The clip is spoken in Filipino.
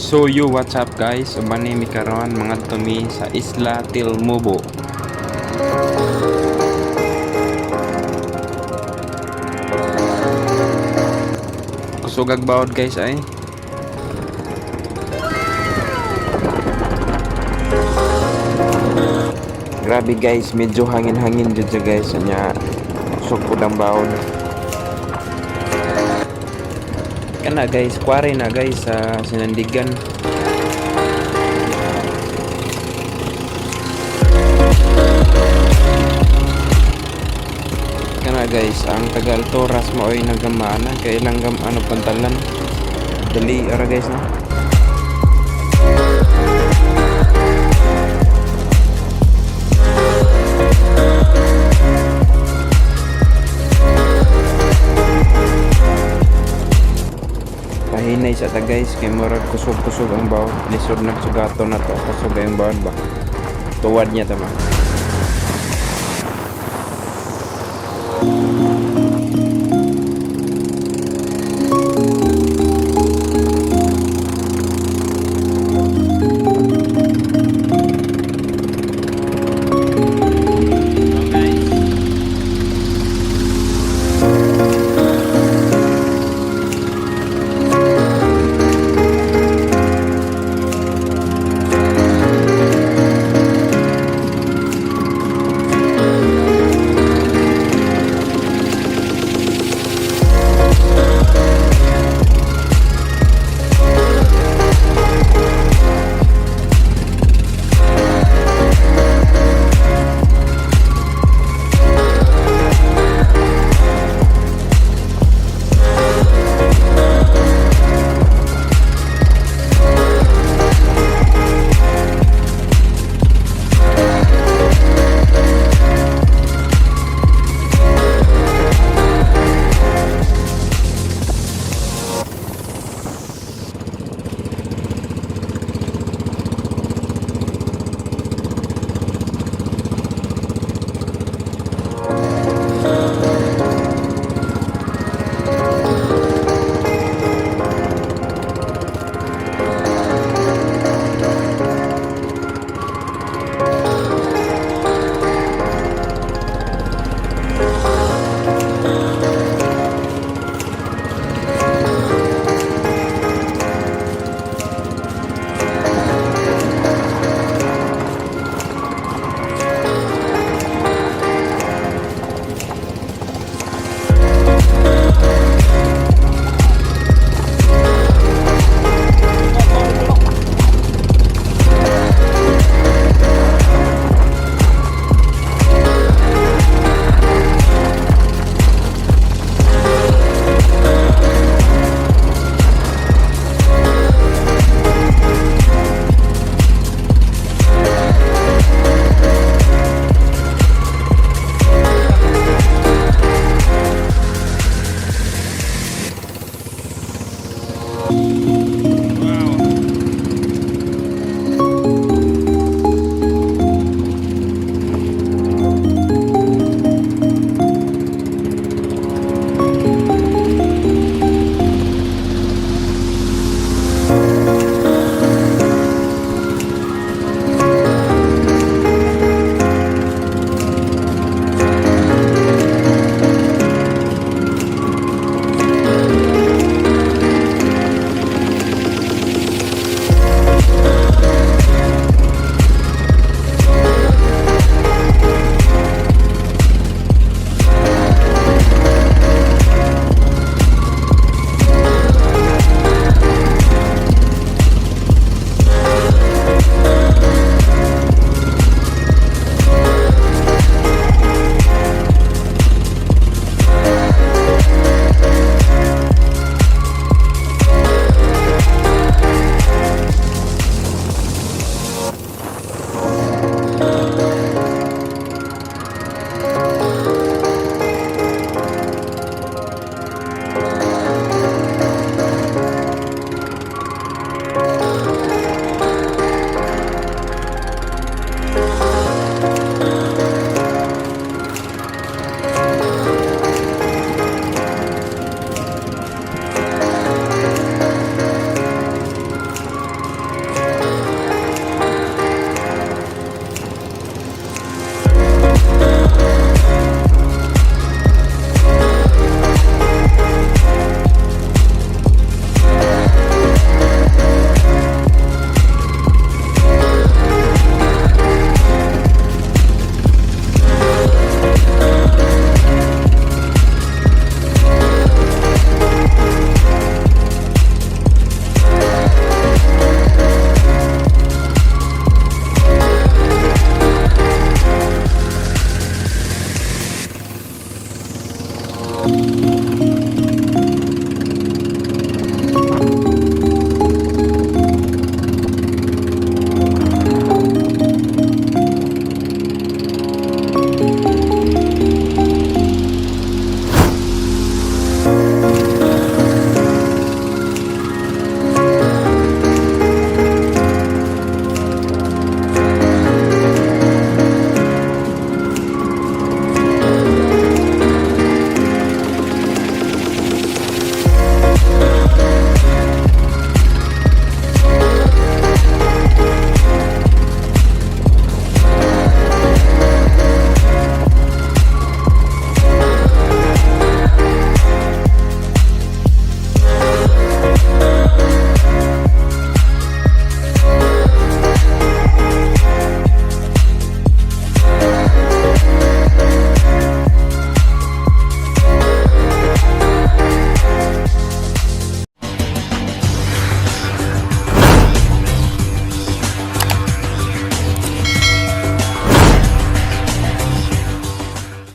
So yo, what's up guys? Ubani mi karon mga tumi sa Isla Tilmubo. Kusog ag bawod guys ay. Grabe guys, medyo hangin-hangin jud siya guys. Nya kusog pud ang bawod. Kana guys, kware na guys sa Sinandigan. Kana guys, ang tagal toras maoy nagamana kay ilang ano pantalan. Dali ara guys na. Pahinay sa ta guys kay murag kusog-kusog ang bawod. Lisod na sugato na to, kusog ang bawod ba. Tuwad niya tama.